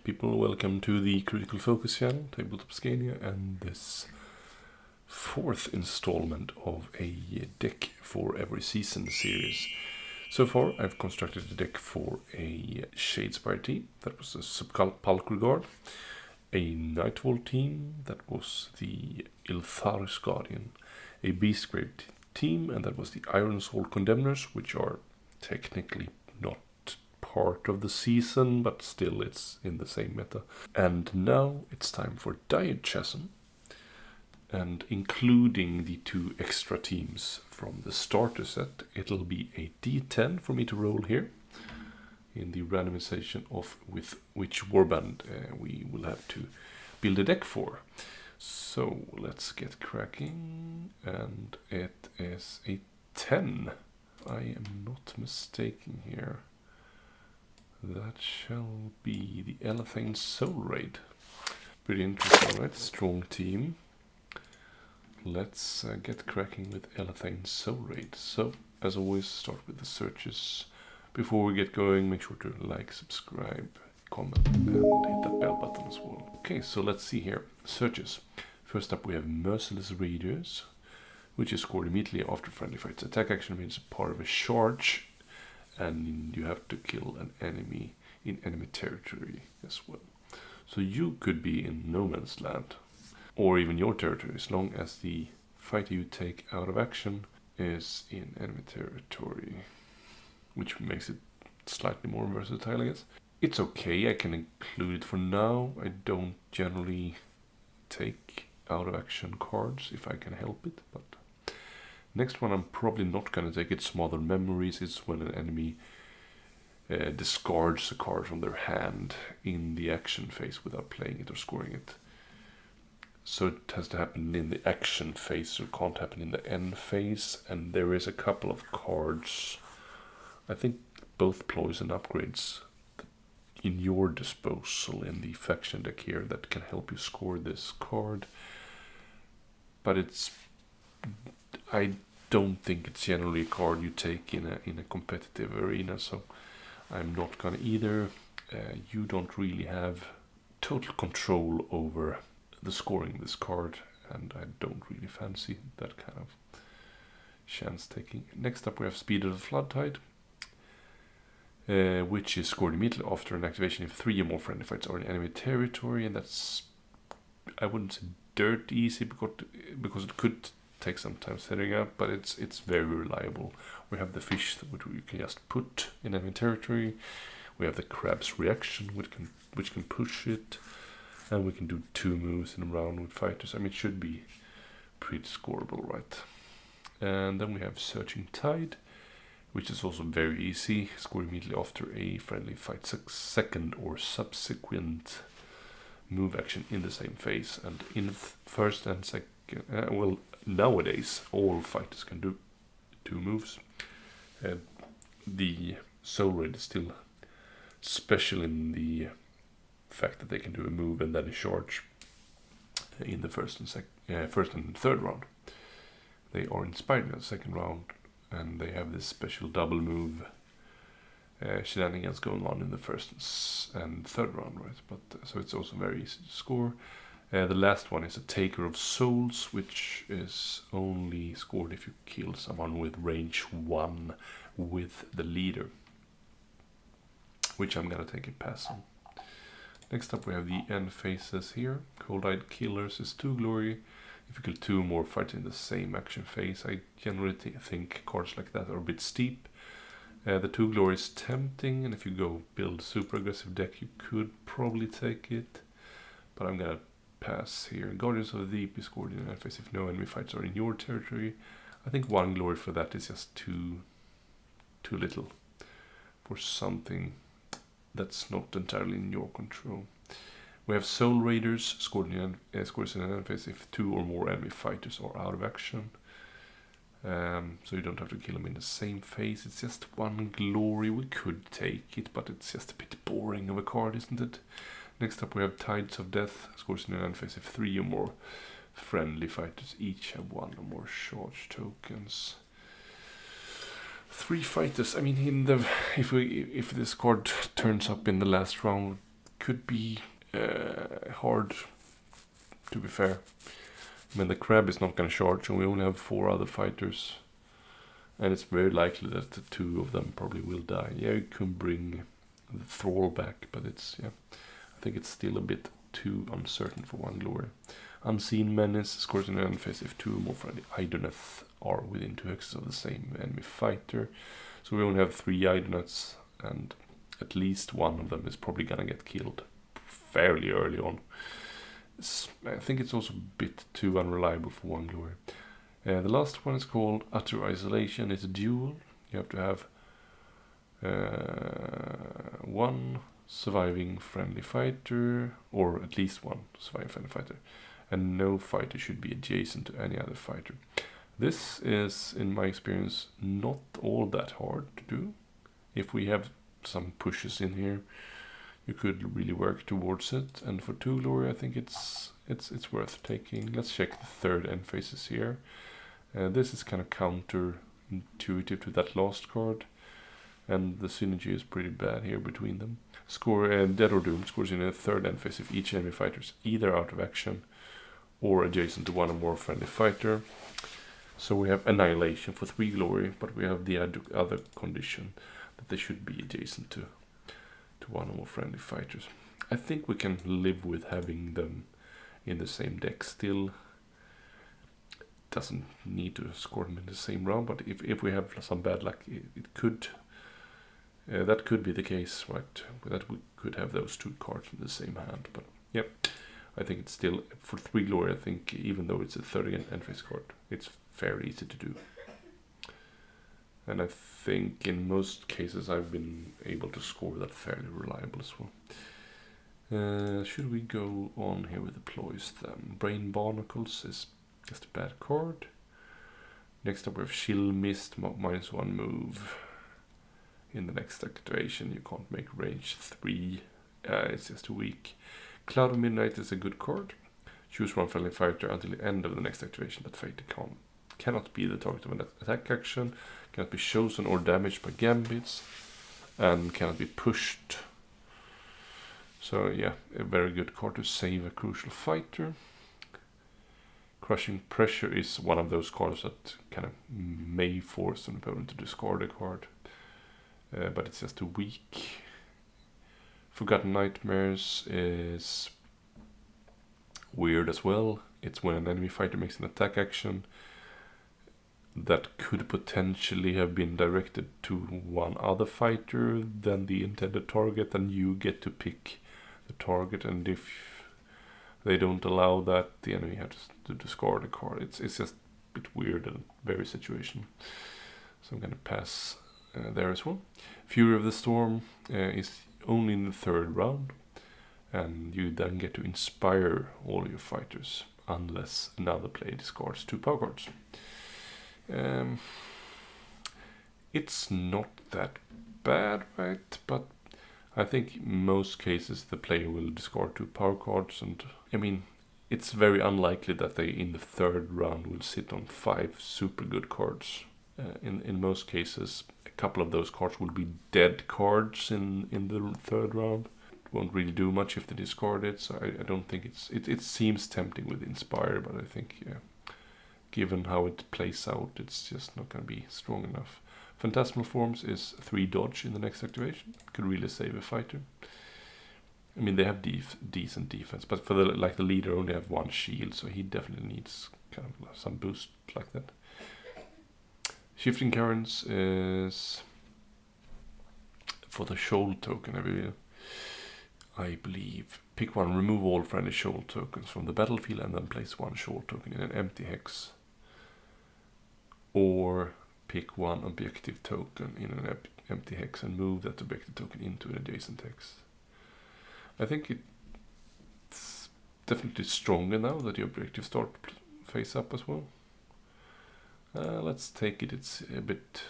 people, welcome to the Critical Focus channel, Tabletop Scania, and this fourth installment of a deck for every season series. So far I've constructed a deck for a Shadespire team, that was a Sepulchral Regard, a Nightfall team, that was the Elathain Guardian, a Beastgrave team, and that was the Iron Soul Condemners, which are technically not part of the season, but still it's in the same meta. And now it's time for DIRECHASM, and including the two extra teams from the starter set, it'll be a D10 for me to roll here in the randomization of with which warband we will have to build a deck for. So let's get cracking, and it is a 10. I am not mistaken here. That shall be the Elathain Soulraid. Pretty interesting, right? Strong team. Let's get cracking with Elathain Soulraid. So, as always, start with the searches. Before we get going, make sure to like, subscribe, comment, and hit that bell button as well. Okay, so let's see here. Searches. First up, we have Merciless Raiders, which is scored immediately after friendly fights. Attack action means part of a charge, and you have to kill an enemy in enemy territory as well. So you could be in no man's land, or even your territory, as long as the fighter you take out of action is in enemy territory, which makes it slightly more versatile, I guess. It's okay, I can include it for now. I don't generally take out of action cards if I can help it, but next one I'm probably not going to take. It's Smothered Memories. It's when an enemy discards a card from their hand in the action phase without playing it or scoring it. So it has to happen in the action phase, so it can't happen in the end phase. And there is a couple of cards, I think both ploys and upgrades, in your disposal in the faction deck here that can help you score this card. But I don't think it's generally a card you take in a competitive arena, so I'm not gonna either. You don't really have total control over the scoring this card, and I don't really fancy that kind of chance taking. Next up we have Speed of the Floodtide, which is scored immediately after an activation if 3 or more friendly fights are in enemy territory, and that's, I wouldn't say dirt easy because it could take some time setting up, but it's very reliable. We have the fish, which we can just put in enemy territory. We have the crab's reaction, which can push it, and we can do 2 moves in a round with fighters. I mean, it should be pretty scoreable, right? And then we have Searching Tide, which is also very easy, scored immediately after a friendly fight, second or subsequent move action in the same phase. And in first and second, well, nowadays all fighters can do 2 moves. The Soulraid is still special in the fact that they can do a move and then a charge in the first and third round. They are inspired in the second round, and they have this special double move shenanigans going on in the first and third round, right? But so it's also very easy to score. The last one is a Taker of Souls, which is only scored if you kill someone with range 1 with the leader, which I'm gonna take a pass on. Next up we have the end phases here. Cold-Eyed Killers is 2 glory. If you kill 2 more fighters in the same action phase, I generally think cards like that are a bit steep. The 2 glory is tempting, and if you go build super aggressive deck, you could probably take it, but I'm gonna pass here. Guardians of the Deep is scored in an phase if no enemy fights are in your territory. I think 1 glory for that is just too little for something that's not entirely in your control. We have Soul Raiders, scores in an enemy phase if 2 or more enemy fighters are out of action. So you don't have to kill them in the same phase. It's just 1 glory. We could take it, but it's just a bit boring of a card, isn't it? Next up we have Tides of Death, scores in an enemy phase if 3 or more friendly fighters each have 1 or more charge tokens. 3 fighters. I mean, if this card turns up in the last round, could be hard, to be fair. I mean, the crab is not going to charge, and we only have 4 other fighters. And it's very likely that the 2 of them probably will die. Yeah, you can bring the thrall back, but it's, yeah, I think it's still a bit too uncertain for 1 glory. Unseen menace scores in an enemy phase if 2 or more friendly Idoneth are within 2 hexes of the same enemy fighter. So we only have 3 Idoneths, and at least 1 of them is probably gonna get killed fairly early on. I think it's also a bit too unreliable for 1 glory. The last one is called Utter Isolation. It's a duel. You have to have 1 surviving friendly fighter, or at least 1 surviving friendly fighter, and no fighter should be adjacent to any other fighter. This is, in my experience, not all that hard to do. If we have some pushes in here, you could really work towards it. And for 2 glory, I think it's worth taking. Let's check the 3rd end phases here. This is kind of counter-intuitive to that last card, and the synergy is pretty bad here between them. Score Dead or Doomed scores in a 3rd end phase if each enemy fighter is either out of action or adjacent to 1 or more friendly fighter. So we have Annihilation for 3 glory, but we have the other condition that they should be adjacent to 1 or more friendly fighters. I think we can live with having them in the same deck still. Doesn't need to score them in the same round, but if we have some bad luck, it could that could be the case, right? That we could have those 2 cards in the same hand. But yep, I think it's still for 3 glory. I think even though it's a 30 end phase card, it's fairly easy to do. And I think in most cases I've been able to score that fairly reliable as well. Should we go on here with the ploys then? Brain Barnacles is just a bad card. Next up we have Chill Mist, -1 move. In the next activation you can't make range 3. It's just too weak. Cloud of Midnight is a good card. Choose 1 friendly fighter until the end of the next activation. That fighter cannot be the target of an attack action, cannot be chosen or damaged by gambits, and cannot be pushed. So yeah, a very good card to save a crucial fighter. Crushing Pressure is one of those cards that kind of may force an opponent to discard a card, but it's just too weak. Forgotten Nightmares is weird as well. It's when an enemy fighter makes an attack action that could potentially have been directed to 1 other fighter than the intended target, and you get to pick the target, and if they don't allow that, the enemy has to discard a card. It's just a bit weird and very situational. So I'm going to pass there as well. Fury of the Storm is only in the 3rd round, and you then get to inspire all your fighters unless another player discards 2 power cards. It's not that bad, right? But I think in most cases the player will discard 2 power cards, and I mean, it's very unlikely that they in the 3rd round will sit on 5 super good cards. In most cases, a couple of those cards will be dead cards in the 3rd round. It won't really do much if they discard it, so I don't think it seems tempting with Inspire, but I think, yeah, given how it plays out, it's just not going to be strong enough. Phantasmal Forms is 3 dodge in the next activation. Could really save a fighter. I mean, they have decent defense, but for the leader only have 1 shield, so he definitely needs kind of some boost like that. Shifting Currents is for the Shoal token. I believe pick 1, remove all friendly Shoal tokens from the battlefield, and then place 1 Shoal token in an empty hex. Or pick 1 objective token in an empty hex and move that objective token into an adjacent hex. I think it's definitely stronger now that the objectives start face up as well. Let's take it. It's a bit.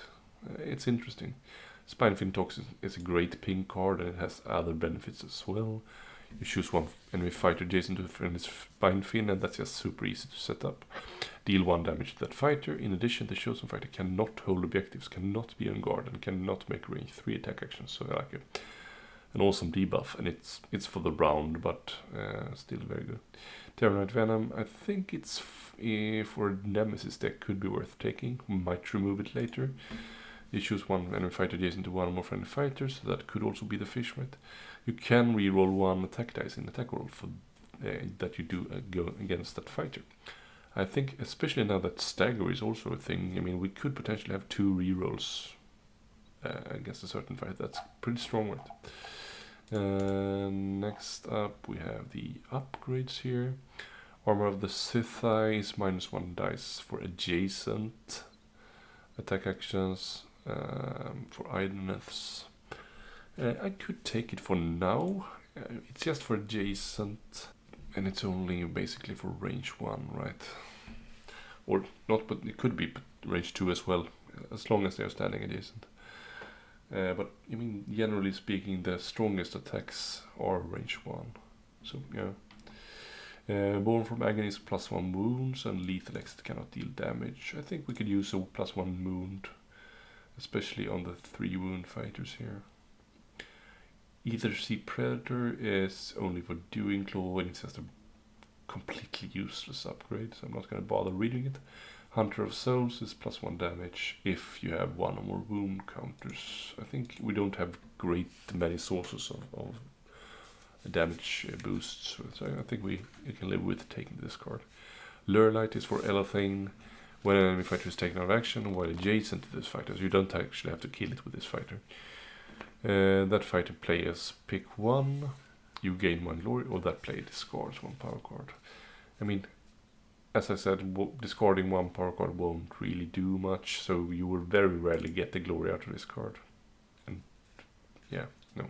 It's interesting. Spinefin Toxin is a great ping card, and it has other benefits as well. You choose 1 enemy fighter adjacent to the friendly's Spinefin, and that's just super easy to set up. Deal 1 damage to that fighter. In addition, the chosen fighter cannot hold objectives, cannot be on guard, and cannot make range 3 attack actions. So like an awesome debuff, and it's for the round, but still very good. Terranite Venom, I think it's for a nemesis deck, could be worth taking. We might remove it later. You choose one enemy fighter adjacent to one or more friendly fighters, so that could also be the fish, right? You can reroll one attack dice in attack roll for that you do go against that fighter. I think, especially now that stagger is also a thing, I mean, we could potentially have 2 rerolls against a certain fighter. That's pretty strong, right? Next up, we have the upgrades here. Armor of the Sithai is -1 dice for adjacent attack actions, for idleness. I could take it for now. It's just for adjacent, and it's only basically for range 1, right? Or not, but it could be range 2 as well, as long as they're standing adjacent. But I mean, generally speaking, the strongest attacks are range 1. So yeah. Born from Agony is +1 wounds, and lethal exit cannot deal damage. I think we could use a +1 wound, especially on the 3 wound fighters here. Either Sea Predator is only for Doing Claw, and it's just a completely useless upgrade, so I'm not going to bother reading it. Hunter of Souls is +1 damage if you have 1 or more wound counters. I think we don't have great many sources of damage boosts, so I think we can live with taking this card. Lure Light is for Elathain. When an enemy fighter is taken out of action while adjacent to this fighter, so you don't actually have to kill it with this fighter. That fighter players pick 1, you gain 1 glory, or that player discards 1 power card. I mean, as I said, discarding 1 power card won't really do much, so you will very rarely get the glory out of this card. And yeah, no.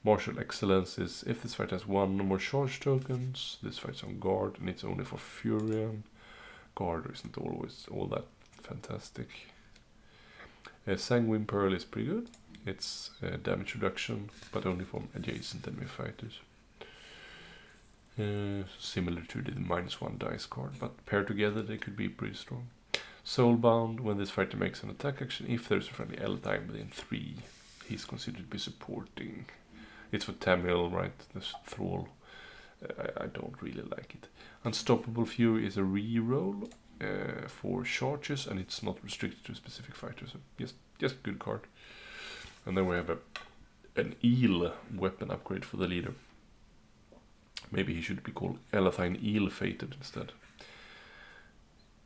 Martial Excellence is if this fighter has 1 or more charge tokens, this fight's on guard, and it's only for Furion. Guard isn't always all that fantastic. Sanguine Pearl is pretty good. It's damage reduction, but only from adjacent enemy fighters. Similar to the -1 dice card, but paired together they could be pretty strong. Soulbound, when this fighter makes an attack action, if there's a friendly Elathain within 3, he's considered to be supporting. It's for Tamil, right? This thrall. I don't really like it. Unstoppable Fury is a reroll for charges, and it's not restricted to a specific fighter, so just good card. And then we have an eel weapon upgrade for the leader. Maybe he should be called Elathain Eel Fated instead.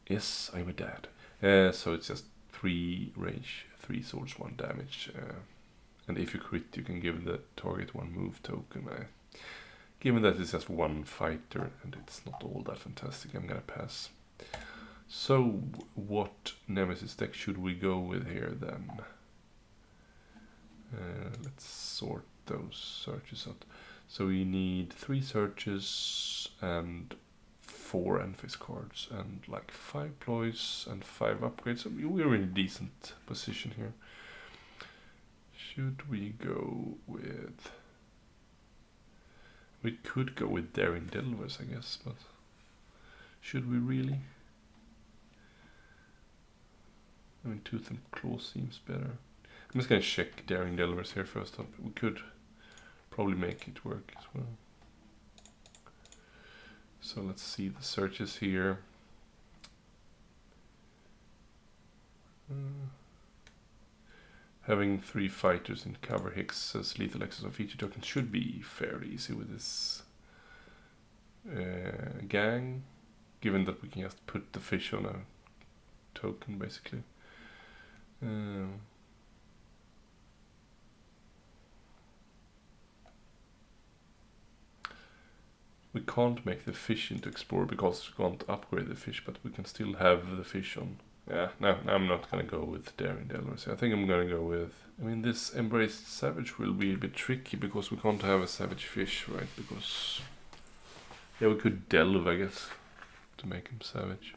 Yes, I'm a dad. So it's just 3 range, 3 swords, 1 damage. And if you crit, you can give the target 1 move token. Given that it's just 1 fighter and it's not all that fantastic, I'm gonna pass. So, what nemesis deck should we go with here then? Let's sort those searches out. So we need 3 searches and 4 Enfys cards and like 5 ploys and 5 upgrades. So we're in a decent position here. Should we go with... We could go with Daring Delvers, I guess, but should we really? I mean, Tooth and Claw seems better. I'm just gonna check Daring Delvers here first up. We could probably make it work as well. So let's see the searches here. Having 3 fighters in cover Hicks as lethal access of feature tokens should be fairly easy with this gang, given that we can just put the fish on a token basically. We can't make the fish into Explorer because we can't upgrade the fish, but we can still have the fish on. Yeah, no, I'm not gonna go with Daring Delvers. I think I'm gonna go with... I mean, this Embraced Savage will be a bit tricky because we can't have a Savage Fish, right? Because... yeah, we could delve, I guess, to make him Savage.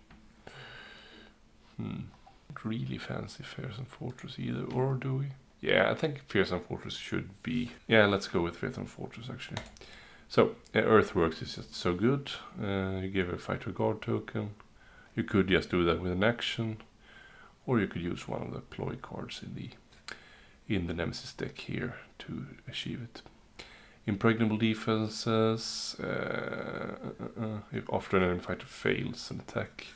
Not really fancy Fearsome Fortress either, or do we? Yeah, I think Fearsome Fortress should be... yeah, let's go with Fearsome Fortress, actually. So, Earthworks is just so good. You give a fighter guard token. You could just do that with an action, or you could use one of the ploy cards in the nemesis deck here to achieve it. Impregnable defenses. If after an enemy fighter fails an attack,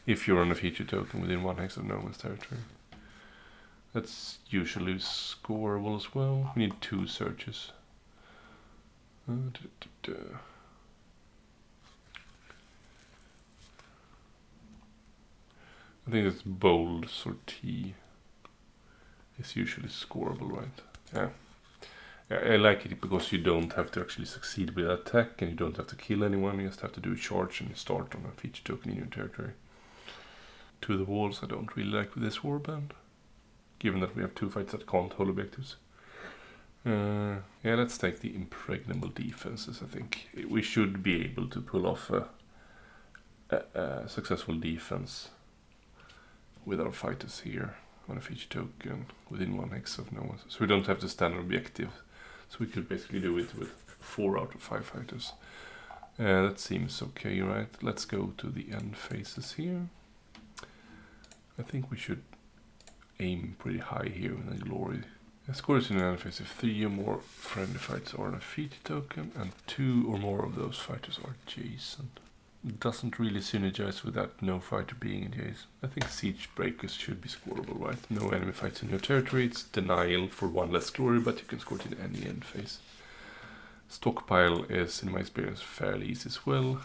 if you're on a feature token within 1 hex of no one's territory. That's usually scoreable as well. We need 2 searches. I think it's bold sortie. It's usually scoreable, right? Yeah. I like it because you don't have to actually succeed with that attack, and you don't have to kill anyone. You just have to do a charge and start on a feature token in your territory. To the walls I don't really like with this warband, given that we have 2 fights that can't hold objectives. Yeah, let's take the impregnable defenses. I think we should be able to pull off a successful defense with our fighters here on a feature token within 1 hex of no one. So we don't have to stand on objective. So we could basically do it with 4 out of 5 fighters. That seems okay, right? Let's go to the end phases here. I think we should aim pretty high here in the glory. Scores in an end phase if 3 or more friendly fights are on a feature token and 2 or more of those fighters are adjacent. It doesn't really synergize with that no fighter being adjacent. I think siege breakers should be scoreable, right? No enemy fights in your territory. It's denial for 1 less glory, but you can score it in any end phase. Stockpile is, in my experience, fairly easy as well.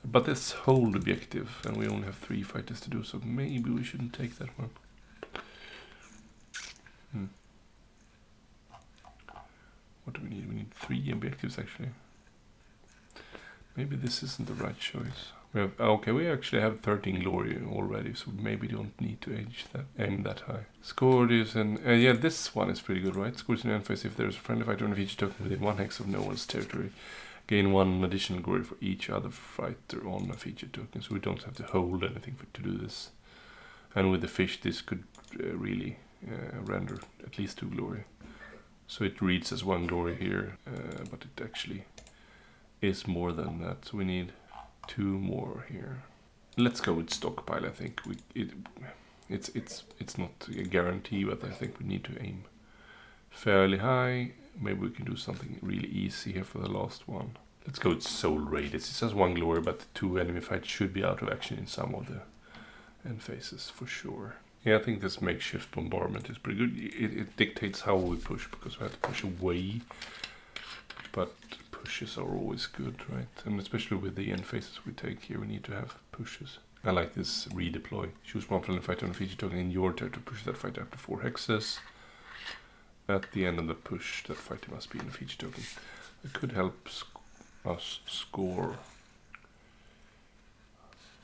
But let's hold objective, and we only have 3 fighters to do, so maybe we shouldn't take that one. What do we need? We need 3 objectives, actually. Maybe this isn't the right choice. We have, okay, we actually have 13 glory already, so maybe don't need to aim that high. Scored is an... yeah, this one is pretty good, right? Scores in end phase if there's a friendly fighter on a feature token within 1 hex of no one's territory. Gain 1 additional glory for each other fighter on a feature token, so we don't have to hold anything to do this. And with the fish, this could really render at least 2 glory. So it reads as 1 glory here, but it actually is more than that. So we need 2 more here. Let's go with stockpile. I think it's not a guarantee, but I think we need to aim fairly high. Maybe we can do something really easy here for the last one. Let's go with Soulraid. It says 1 glory, but 2 enemy fights should be out of action in some of the end phases for sure. Yeah, I think this makeshift bombardment is pretty good. It dictates how we push, because we have to push away. But pushes are always good, right? And especially with the end phases we take here, we need to have pushes. I like this redeploy. Choose 1 friendly fighter on a feature token in your territory to push that fighter up to 4 hexes. At the end of the push, that fighter must be in a feature token. It could help us score,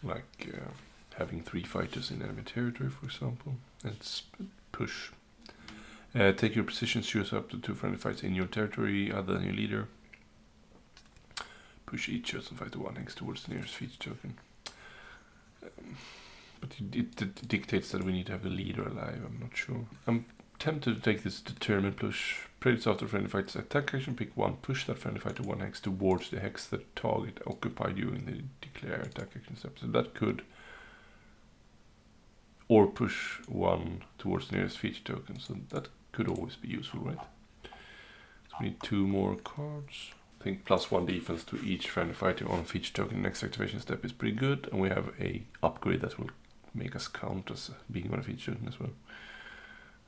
like having 3 fighters in enemy territory, for example. Let's push. Take your positions, choose up to 2 friendly fights in your territory other than your leader. Push each chosen fighter 1 hex towards the nearest feature token. But it dictates that we need to have the leader alive, I'm not sure. I'm tempted to take this determined push. Predates after friendly fighter's attack action, pick 1, push that friendly fighter 1 hex towards the hex that target occupied during the declare attack action step. So that could... Or push 1 towards the nearest feature token, so that could always be useful, right? So we need 2 more cards. I think +1 defense to each friendly fighter on feature token next activation step is pretty good, and we have a upgrade that will make us count as being on a feature token as well.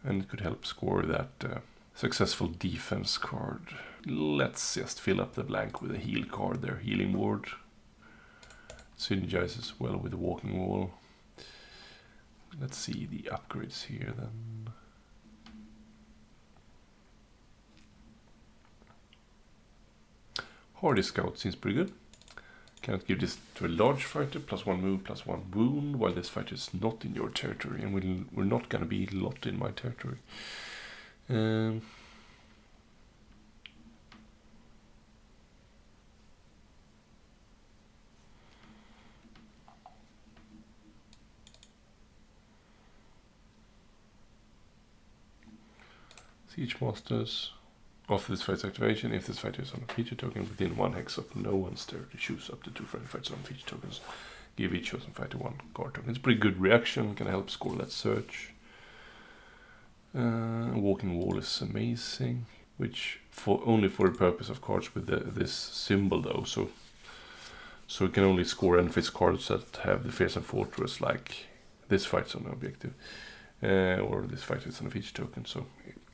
And it could help score that successful defense card. Let's just fill up the blank with a heal card there, healing ward. Synergizes well with the walking wall. Let's see the upgrades here then. Hardy Scout seems pretty good. Cannot give this to a large fighter, +1 move, +1 wound, while this fighter is not in your territory, and we're not going to be locked in my territory. Siege Masters. After this fight's activation, if this fighter is on a feature token within 1 hex of no one's territory, choose up to 2 friendly fighters on feature tokens. Give each chosen fighter 1 guard token. It's a pretty good reaction, can help score that search. Walking wall is amazing. which only for the purpose of cards with this symbol though. So it can only score end phase cards that have the fearsome fortress, like this fight's on an objective, or this fight is on a feature token. So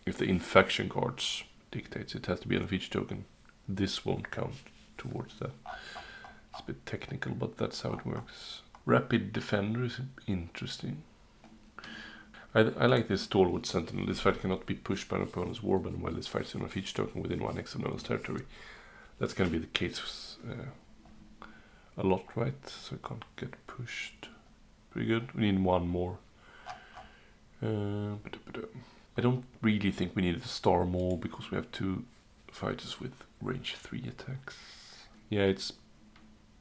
if the infection cards dictates it has to be on a feature token, this won't count towards that. It's a bit technical, but that's how it works. Rapid Defender is interesting. I like this Stalwart Sentinel. This fight cannot be pushed by an opponent's warband while this fight is on a feature token within 1x of no one's territory. That's going to be the case a lot, right? So it can't get pushed. Pretty good. We need one more. I don't really think we need to star more because we have 2 fighters with range 3 attacks. Yeah, it's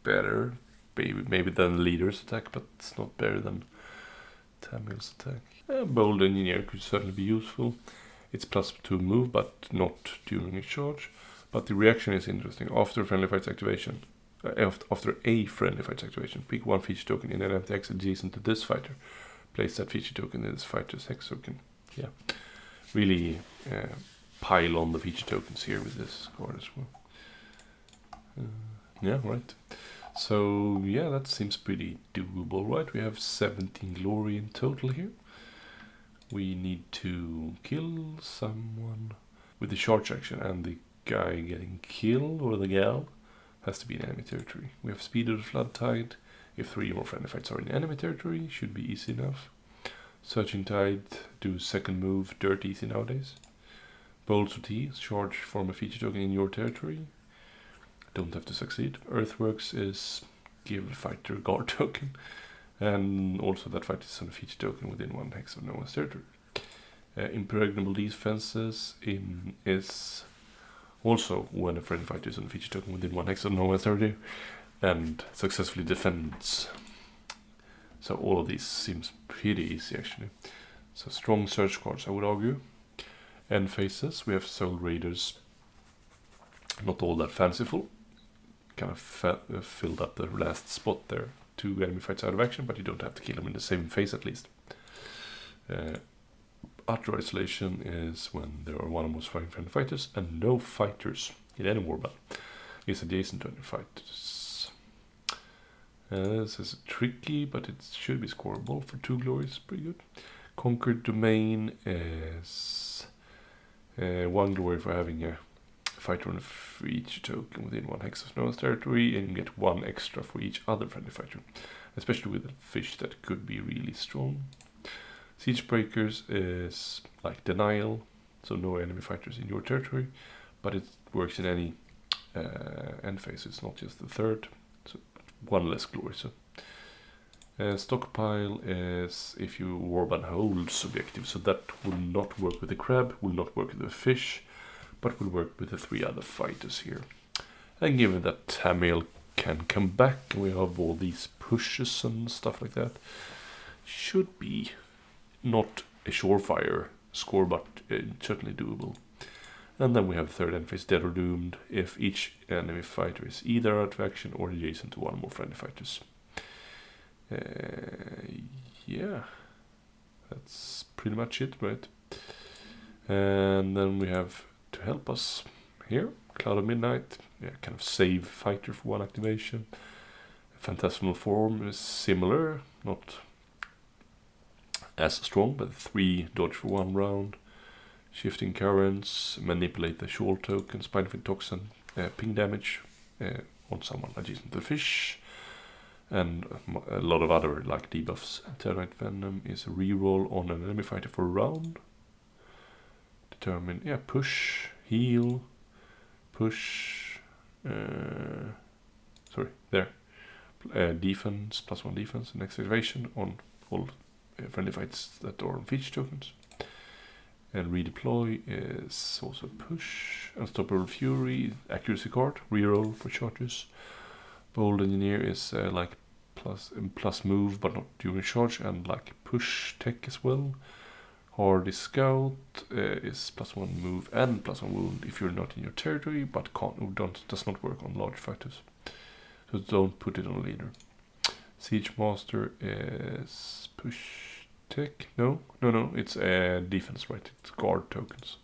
better maybe than Leader's attack, but it's not better than Tamil's attack. Bold Engineer could certainly be useful. It's +2 move, but not during a charge. But the reaction is interesting. After a friendly fight's activation, pick 1 feature token in an empty X adjacent to this fighter. Place that feature token in this fighter's hex token. Yeah, really pile on the feature tokens here with this card as well. Yeah, right. So yeah, that seems pretty doable, right? We have 17 glory in total here. We need to kill someone with the charge action, and the guy getting killed, or the gal, has to be in enemy territory. We have Speed of the Flood Tide. If 3 or more friendly fights are in enemy territory, should be easy enough. Searching Tide, do second move, dirt easy nowadays. Bolt Sortie, charge form a feature token in your territory. Don't have to succeed. Earthworks is give fighter guard token. And also that fight is on a feature token within 1 hex of no one's territory. Impregnable defenses is also when a friendly fighter is on a feature token within 1 hex of no one's territory and successfully defends. So all of these seems pretty easy actually. So strong search cards, I would argue. End phases, we have Soul Raiders. Not all that fanciful. Kind of filled up the last spot there. 2 enemy fights out of action, but you don't have to kill them in the same phase at least. Utter isolation is when there are 1 or more friendly fighters and no fighters in any warband is adjacent to any fighters. This is tricky, but it should be scoreable for 2 glories. Pretty good. Conquered Domain is 1 glory for having a fighter on a feature token within 1 hex of no one's territory, and you get 1 extra for each other friendly fighter, especially with a fish that could be really strong. Siege Breakers is like Denial, so no enemy fighters in your territory, but it works in any end phase. It's not just the third, so 1 less glory. So Stockpile is if you warband holds objective, so that will not work with the crab, will not work with the fish, but will work with the 3 other fighters here. And given that Tamil can come back, and we have all these pushes and stuff like that, should be not a surefire score, but certainly doable. And then we have 3rd end phase, Dead or Doomed, if each enemy fighter is either out of action or adjacent to 1 or more friendly fighters. Yeah, that's pretty much it, right? And then we have, to help us here, Cloud of Midnight, kind of save fighter for 1 activation. Phantasmal Form is similar, not as strong, but 3 dodge for 1 round. Shifting Currents, manipulate the Shawl token, Spinefin Toxin, ping damage on someone adjacent to the fish, and a lot of other like debuffs. Terrorite Venom is a reroll on an enemy fighter for a round. Determine, push, heal, push, defense, +1 defense, and activation on all friendly fights that are on feature tokens. And redeploy is also push. Unstoppable Fury, accuracy card, reroll for charges. Bold Engineer is like plus move, but not during charge, and like push tech as well. Hardy Scout is +1 move and +1 wound if you're not in your territory, but does not work on large fighters. So don't put it on a leader. Siege Master is push tech. No, it's a defense, right? It's guard tokens.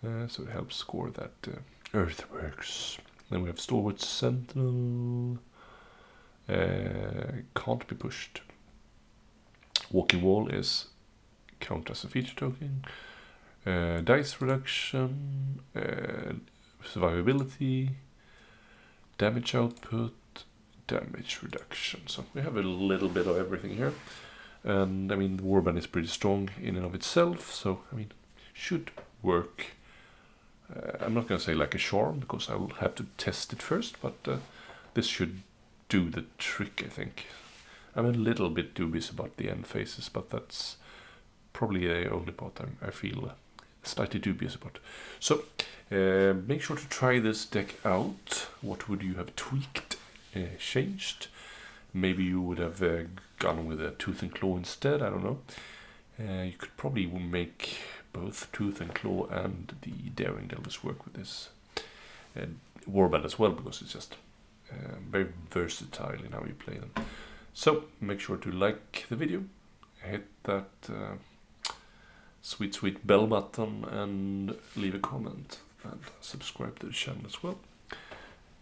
so it helps score that earthworks. Then we have Stalwart Sentinel. Can't be pushed. Walking Wall is count as a feature token. Dice reduction, survivability, damage output, damage reduction. So we have a little bit of everything here. And I mean, the warband is pretty strong in and of itself, so I mean, should work. I'm not going to say like a charm, because I will have to test it first, but this should do the trick, I think. I'm a little bit dubious about the end phases, but that's probably the only part I feel slightly dubious about. So, make sure to try this deck out. What would you have tweaked, changed? Maybe you would have gone with a Tooth and Claw instead, I don't know. You could probably make both Tooth and Claw and the Daring Devils work with this warband as well, because it's just very versatile in how you play them. So make sure to like the video, hit that sweet bell button, and leave a comment, and subscribe to the channel as well.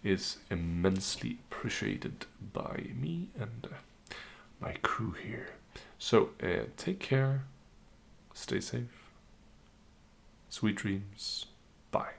Is immensely appreciated by me and my crew here. So take care, stay safe, sweet dreams, bye.